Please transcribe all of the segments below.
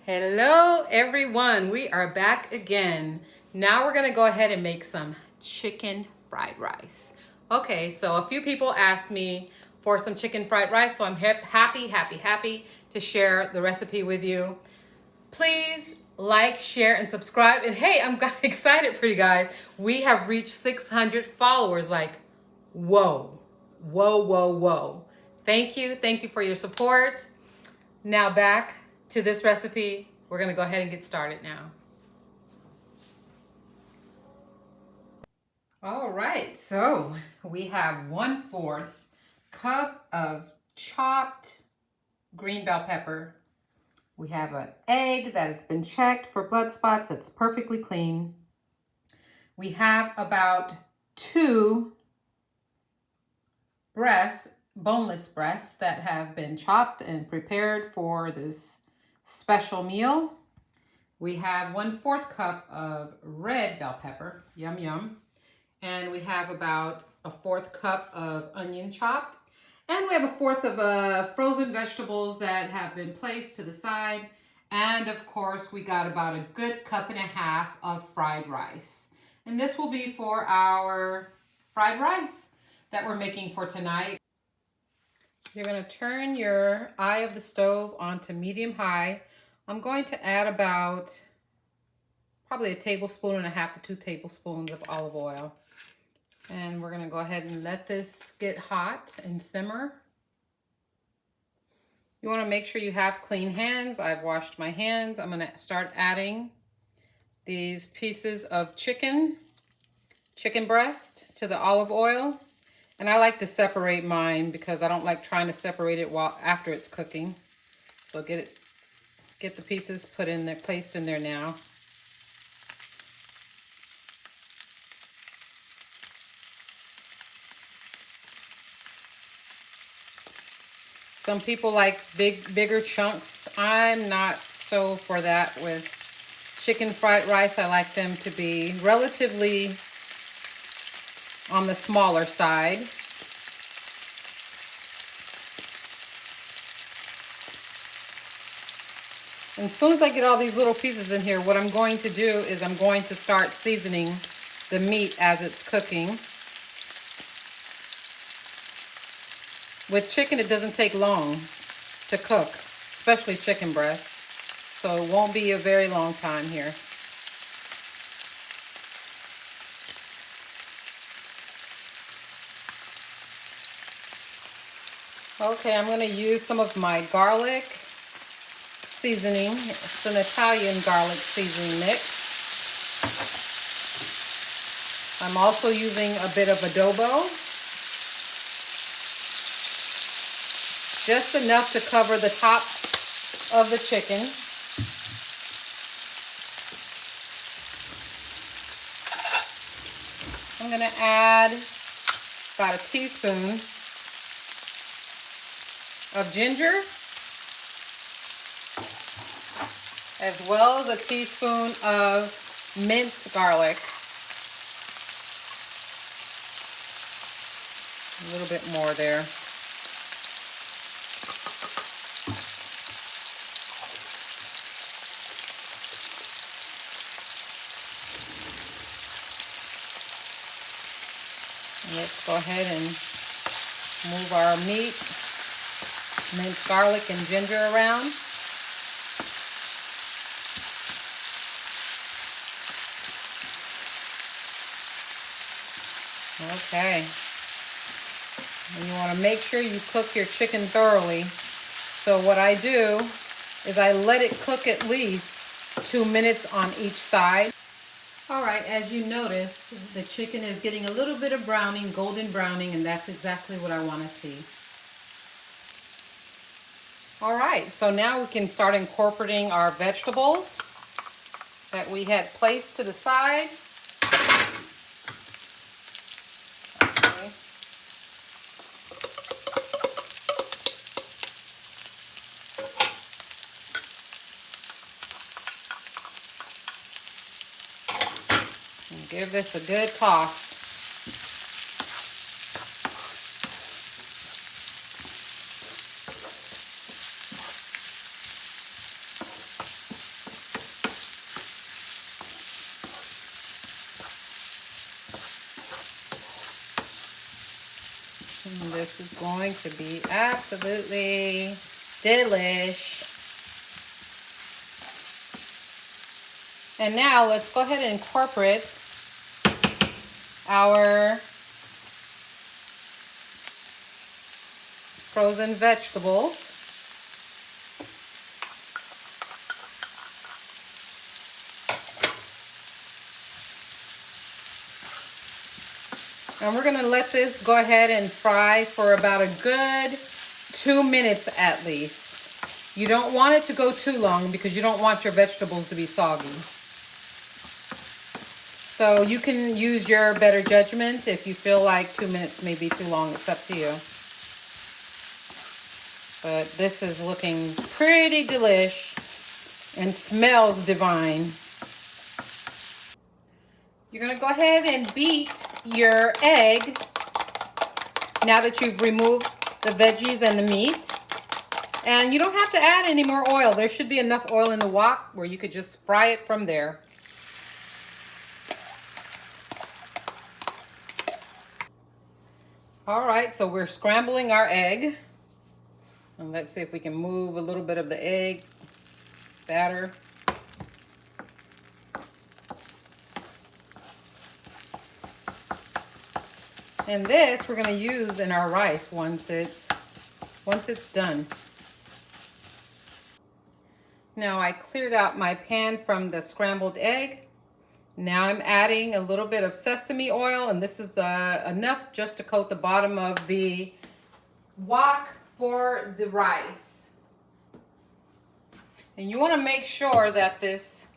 Hello everyone, we are back again. Now we're gonna go ahead and make some chicken fried rice. Okay, so a few people asked me for some chicken fried rice, so I'm happy to share the recipe with you. Please like, share, and subscribe. And hey, I'm excited for you guys. We have reached 600 followers. Like, whoa. Thank you for your support. Now back to this recipe. We're gonna go ahead and get started now. All right, so we have 1/4 cup of chopped green bell pepper. We have an egg that has been checked for blood spots. It's perfectly clean. We have about 2 boneless breasts that have been chopped and prepared for this special meal. We have 1/4 cup of red bell pepper, yum yum. And we have about a 1/4 cup of onion chopped. And we have a 1/4 of frozen vegetables that have been placed to the side. And of course, we got about a good 1.5 cups of fried rice. And this will be for our fried rice that we're making for tonight. You're gonna turn your eye of the stove onto medium high. I'm going to add about probably 1.5 tablespoons to 2 tablespoons of olive oil. And we're gonna go ahead and let this get hot and simmer. You wanna make sure you have clean hands. I've washed my hands. I'm gonna start adding these pieces of chicken breast to the olive oil. And I like to separate mine because I don't like trying to separate it after it's cooking. So get the pieces placed in there now. Some people like bigger chunks. I'm not so for that with chicken fried rice. I like them to be relatively on the smaller side. And as soon as I get all these little pieces in here, what I'm going to do is I'm going to start seasoning the meat as it's cooking. With chicken, it doesn't take long to cook, especially chicken breasts. So it won't be a very long time here. Okay, I'm going to use some of my garlic seasoning. It's an Italian garlic seasoning mix. I'm also using a bit of adobo. Just enough to cover the top of the chicken. I'm going to add about 1 teaspoon of ginger, as well as 1 teaspoon of minced garlic. A little bit more there. Let's go ahead and move our meat, minced garlic and ginger around. Okay. And you want to make sure you cook your chicken thoroughly. So what I do is I let it cook at least 2 minutes on each side. All right, as you notice, the chicken is getting a little bit of browning, golden browning, and that's exactly what I want to see. All right, so now we can start incorporating our vegetables that we had placed to the side. Okay. And give this a good toss. And this is going to be absolutely delish. And now let's go ahead and incorporate our frozen vegetables. And we're going to let this go ahead and fry for about a good 2 minutes at least. You don't want it to go too long because you don't want your vegetables to be soggy. So you can use your better judgment. If you feel like 2 minutes may be too long, it's up to you. But this is looking pretty delish and smells divine. You're going to go ahead and beat your egg now that you've removed the veggies and the meat. And you don't have to add any more oil. There should be enough oil in the wok where you could just fry it from there. All right, so we're scrambling our egg. And let's see if we can move a little bit of the egg batter. And this we're going to use in our rice once it's done. Now I cleared out my pan from the scrambled egg. Now I'm adding a little bit of sesame oil, and this is enough just to coat the bottom of the wok for the rice. And you want to make sure that this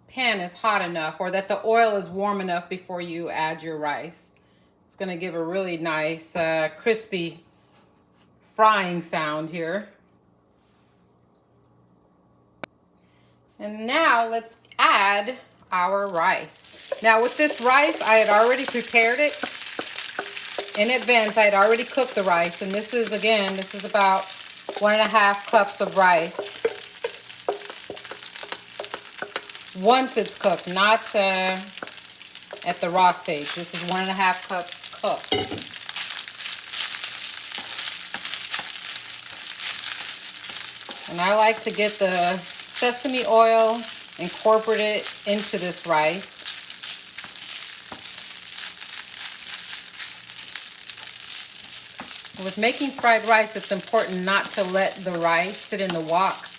pan is hot enough, or that the oil is warm enough before you add your rice. It's going to give a really nice crispy frying sound here. And now let's add our rice. Now with this rice, I had already prepared it in advance. I had already cooked the rice, and this is about 1.5 cups of rice. Once it's cooked, not at the raw stage. This is 1.5 cups cooked. And I like to get the sesame oil, incorporate it into this rice. With making fried rice, it's important not to let the rice sit in the wok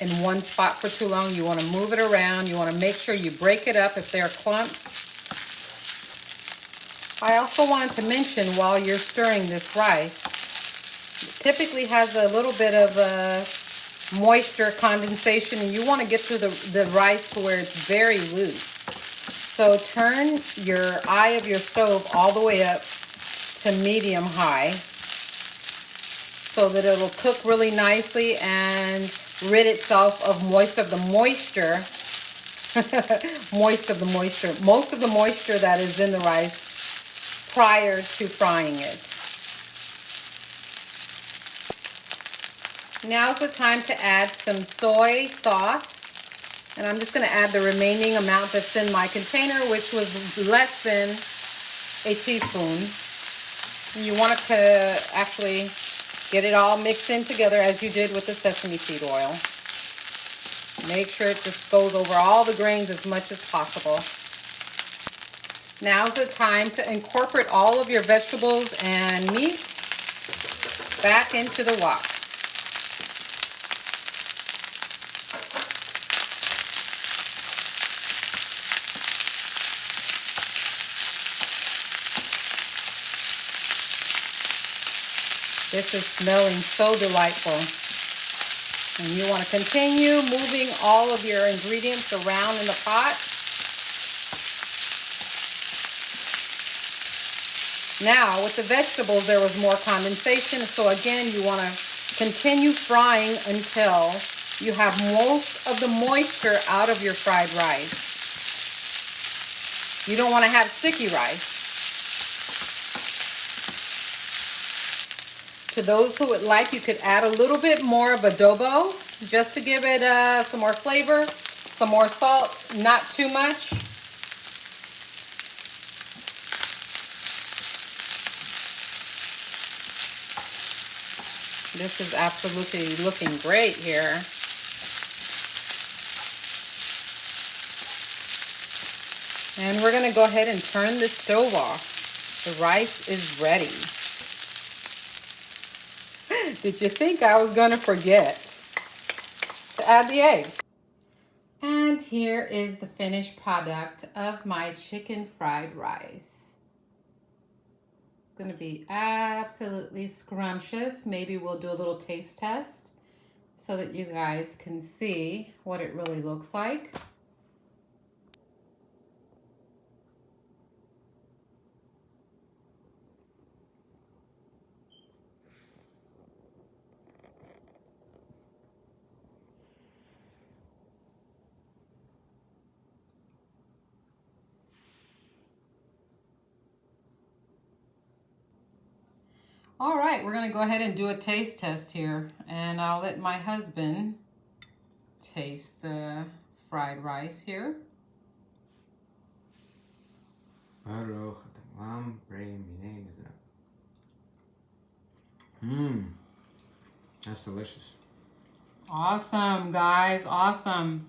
in one spot for too long. You want to move it around. You want to make sure you break it up if there are clumps. I also wanted to mention, while you're stirring this rice, it typically has a little bit of moisture condensation, and you want to get to the rice to where it's very loose. So turn your eye of your stove all the way up to medium high so that it'll cook really nicely and rid itself of most of the moisture most of the moisture that is in the rice prior to frying it. Now's the time to add some soy sauce, and I'm just going to add the remaining amount that's in my container, which was less than a teaspoon. And you want to actually get it all mixed in together as you did with the sesame seed oil. Make sure it just goes over all the grains as much as possible. Now's the time to incorporate all of your vegetables and meat back into the wok. This is smelling so delightful. And you want to continue moving all of your ingredients around in the pot. Now, with the vegetables, there was more condensation. So again, you want to continue frying until you have most of the moisture out of your fried rice. You don't want to have sticky rice. To those who would like, you could add a little bit more of adobo just to give it some more flavor, some more salt, not too much. This is absolutely looking great here. And we're gonna go ahead and turn the stove off. The rice is ready. Did you think I was gonna forget to add the eggs? And here is the finished product of my chicken fried rice. It's gonna be absolutely scrumptious. Maybe we'll do a little taste test so that you guys can see what it really looks like. All right, we're gonna go ahead and do a taste test here, and I'll let my husband taste the fried rice here. That's delicious. Awesome, guys, awesome.